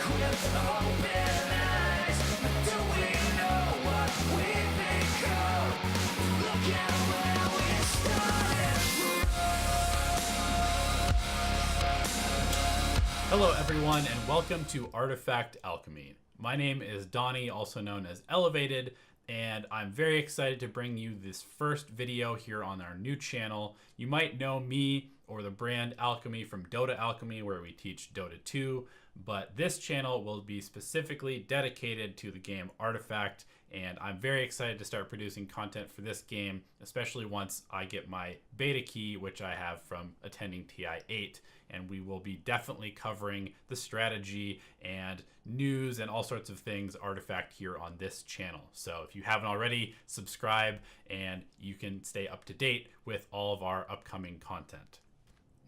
with open eyes. Do we know what we've become? Look at where we started from. Hello everyone and welcome to Artifact Alchemy. My name is Donnie, also known as Elevated, and I'm very excited to bring you this first video here on our new channel. You might know me or the brand Alchemy from Dota Alchemy, where we teach Dota 2, but this channel will be specifically dedicated to the game Artifact, and I'm very excited to start producing content for this game, especially once I get my beta key, which I have from attending TI8, and we will be definitely covering the strategy and news and all sorts of things Artifact here on this channel. So if you haven't already, subscribe and you can stay up to date with all of our upcoming content.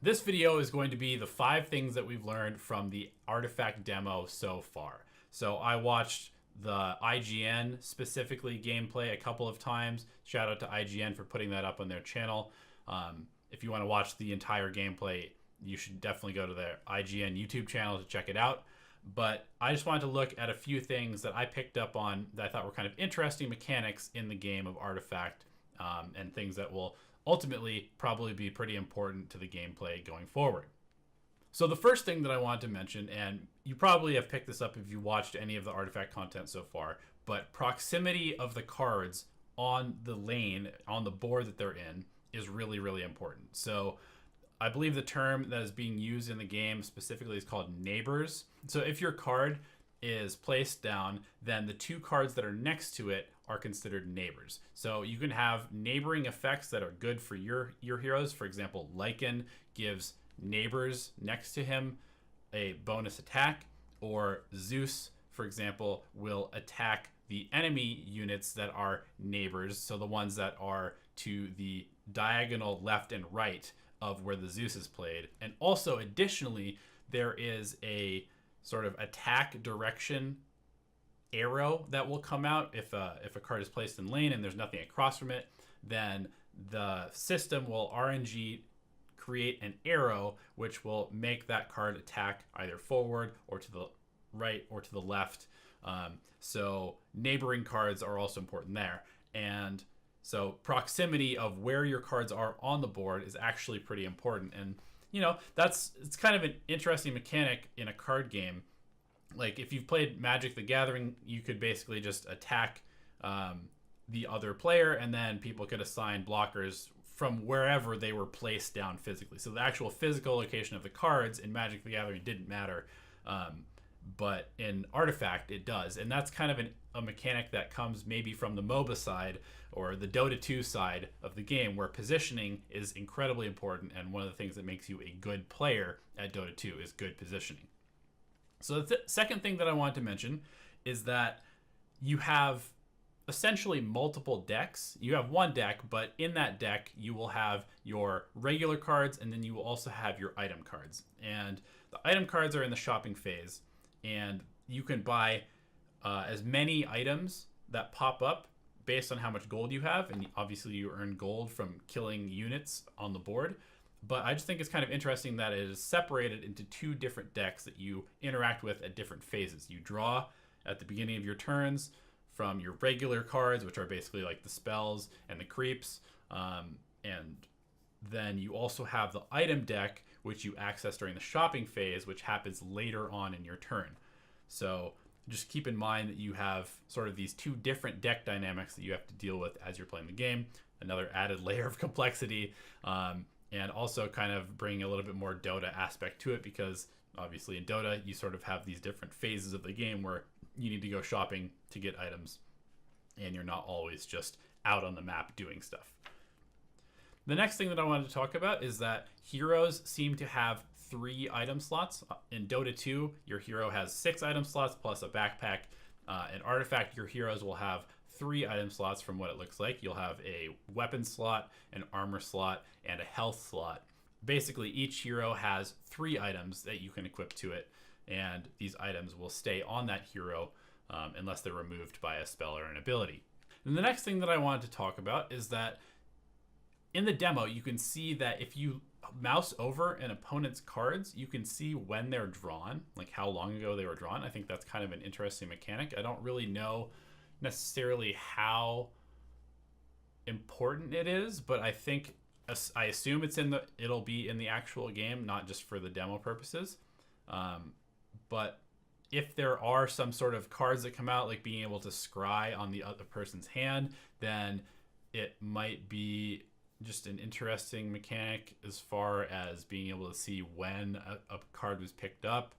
This video is going to be the 5 things that we've learned from the Artifact demo so far. So I watched the IGN specifically gameplay a couple of times. Shout out to IGN for putting that up on their channel. If you want to watch the entire gameplay, you should definitely go to their IGN YouTube channel to check it out. But I just wanted to look at a few things that I picked up on that I thought were kind of interesting mechanics in the game of Artifact, and things that will ultimately probably be pretty important to the gameplay going forward. So the first thing that I wanted to mention, and you probably have picked this up if you watched any of the Artifact content so far, but proximity of the cards on the lane, on the board that they're in, is really, really important. So I believe the term that is being used in the game specifically is called neighbors. So if your card is placed down, then the 2 cards that are next to it are considered neighbors. So you can have neighboring effects that are good for your heroes. For example, Lycan gives neighbors next to him a bonus attack, or Zeus, for example, will attack the enemy units that are neighbors, so the ones that are to the diagonal left and right of where the Zeus is played. And also, additionally, there is a sort of attack direction arrow that will come out if a card is placed in lane and there's nothing across from it. Then the system will RNG create an arrow which will make that card attack either forward or to the right or to the left. So neighboring cards are also important there. And so proximity of where your cards are on the board is actually pretty important. And you know, it's kind of an interesting mechanic in a card game. Like if you've played Magic the Gathering, you could basically just attack the other player, and then people could assign blockers from wherever they were placed down physically. So the actual physical location of the cards in Magic the Gathering didn't matter, but in Artifact it does. And that's kind of a mechanic that comes maybe from the MOBA side or the Dota 2 side of the game, where positioning is incredibly important, and one of the things that makes you a good player at Dota 2 is good positioning. So the second thing that I wanted to mention is that you have essentially multiple decks. You have one deck, but in that deck you will have your regular cards, and then you will also have your item cards. And the item cards are in the shopping phase, and you can buy as many items that pop up based on how much gold you have, and obviously you earn gold from killing units on the board. But I just think it's kind of interesting that it is separated into 2 different decks that you interact with at different phases. You draw at the beginning of your turns from your regular cards, which are basically like the spells and the creeps. And then you also have the item deck, which you access during the shopping phase, which happens later on in your turn. So just keep in mind that you have sort of these 2 different deck dynamics that you have to deal with as you're playing the game. Another added layer of complexity. And also kind of bring a little bit more Dota aspect to it, because obviously in Dota you sort of have these different phases of the game where you need to go shopping to get items, and you're not always just out on the map doing stuff. The next thing that I wanted to talk about is that heroes seem to have 3 item slots. In Dota 2, your hero has 6 item slots plus a backpack. In Artifact, your heroes will have 3 item slots from what it looks like. You'll have a weapon slot, an armor slot, and a health slot. Basically, each hero has 3 items that you can equip to it, and these items will stay on that hero unless they're removed by a spell or an ability. And the next thing that I wanted to talk about is that in the demo, you can see that if you mouse over an opponent's cards, you can see when they're drawn, like how long ago they were drawn. I think that's kind of an interesting mechanic. I don't really know necessarily how important it is, but I assume it'll be in the actual game, not just for the demo purposes. But if there are some sort of cards that come out, like being able to scry on the other person's hand, then it might be just an interesting mechanic as far as being able to see when a card was picked up.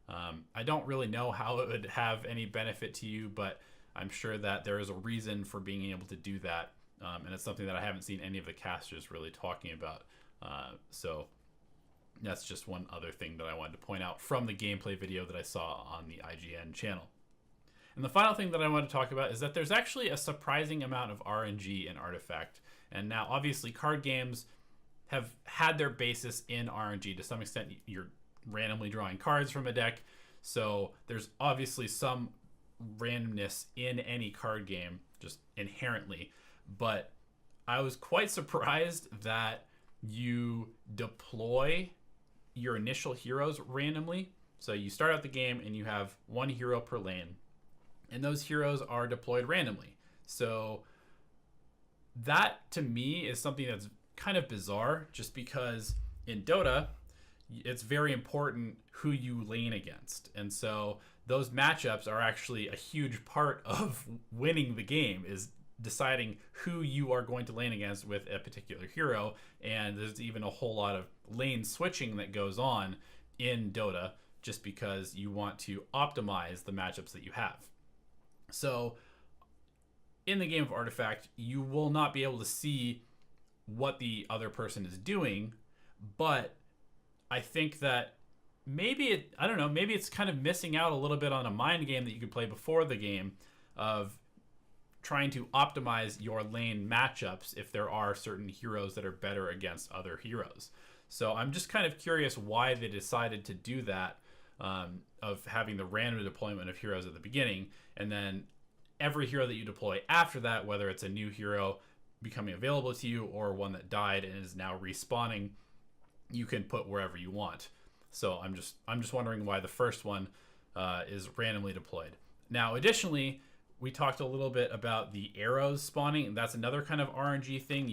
I don't really know how it would have any benefit to you, but I'm sure that there is a reason for being able to do that. And it's something that I haven't seen any of the casters really talking about. So that's just one other thing that I wanted to point out from the gameplay video that I saw on the IGN channel. And the final thing that I want to talk about is that there's actually a surprising amount of RNG in Artifact. And now, obviously, card games have had their basis in RNG. To some extent, you're randomly drawing cards from a deck. So there's obviously some randomness in any card game, just inherently. But I was quite surprised that you deploy your initial heroes randomly. So you start out the game and you have one hero per lane. And those heroes are deployed randomly. So that, to me, is something that's kind of bizarre, just because in Dota, it's very important who you lane against. And so those matchups are actually a huge part of winning the game, is deciding who you are going to lane against with a particular hero. And there's even a whole lot of lane switching that goes on in Dota, just because you want to optimize the matchups that you have. So in the game of Artifact, you will not be able to see what the other person is doing, but I think that maybe it's kind of missing out a little bit on a mind game that you could play before the game of trying to optimize your lane matchups if there are certain heroes that are better against other heroes. So I'm just kind of curious why they decided to do that, of having the random deployment of heroes at the beginning, and then every hero that you deploy after that, whether it's a new hero becoming available to you or one that died and is now respawning, you can put wherever you want. So I'm just wondering why the first one is randomly deployed. Now, additionally, we talked a little bit about the arrows spawning, and that's another kind of RNG thing.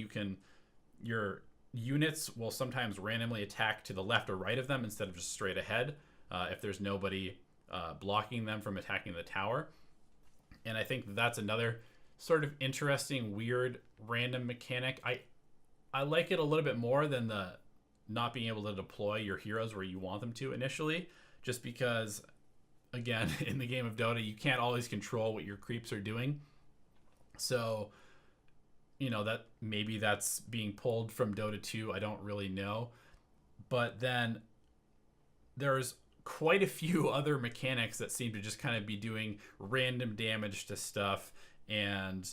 Your units will sometimes randomly attack to the left or right of them instead of just straight ahead, if there's nobody blocking them from attacking the tower. And I think that's another sort of interesting, weird, random mechanic. I like it a little bit more than the not being able to deploy your heroes where you want them to initially, just because, again, in the game of Dota, you can't always control what your creeps are doing. So, that maybe that's being pulled from Dota 2. I don't really know. But then there's quite a few other mechanics that seem to just kind of be doing random damage to stuff, and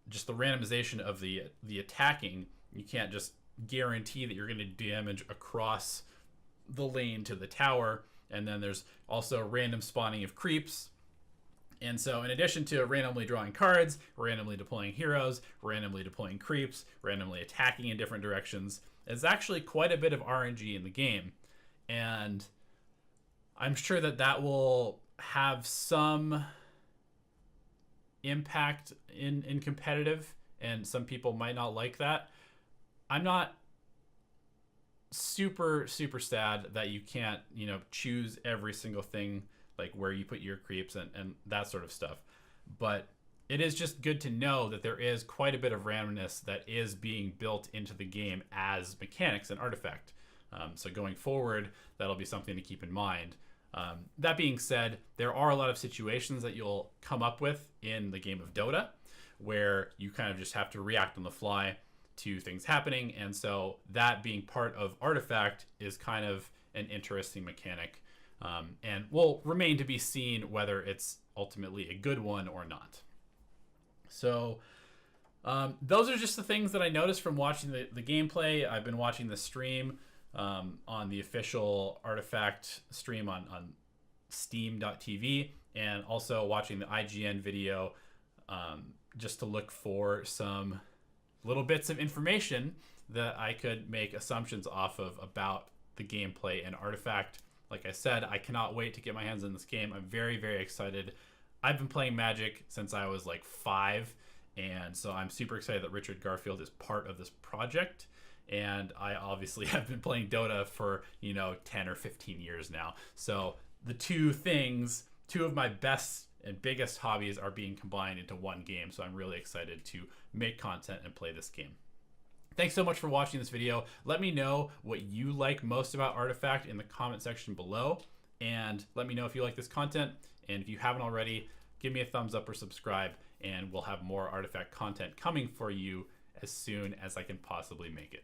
just the randomization of the attacking. You can't just guarantee that you're going to damage across the lane to the tower. And then there's also random spawning of creeps. And so in addition to randomly drawing cards, randomly deploying heroes, randomly deploying creeps, randomly attacking in different directions, it's actually quite a bit of RNG in the game. And I'm sure that will have some impact in competitive, and some people might not like that. I'm not super sad that you can't choose every single thing, like where you put your creeps and that sort of stuff, but it is just good to know that there is quite a bit of randomness that is being built into the game as mechanics and Artifact. So going forward, that'll be something to keep in mind. That being said, there are a lot of situations that you'll come up with in the game of Dota where you kind of just have to react on the fly to things happening, and so that being part of Artifact is kind of an interesting mechanic, and will remain to be seen whether it's ultimately a good one or not. So those are just the things that I noticed from watching the gameplay. I've been watching the stream on the official Artifact stream on steam.tv, and also watching the IGN video just to look for some little bits of information that I could make assumptions off of about the gameplay and Artifact. Like I said, I cannot wait to get my hands on this game. I'm very, very excited. I've been playing Magic since I was like 5, and so I'm super excited that Richard Garfield is part of this project. And I obviously have been playing Dota for, 10 or 15 years now. So the two of my best and biggest hobbies are being combined into one game. So I'm really excited to make content and play this game. Thanks so much for watching this video. Let me know what you like most about Artifact in the comment section below. And let me know if you like this content. And if you haven't already, give me a thumbs up or subscribe. And we'll have more Artifact content coming for you as soon as I can possibly make it.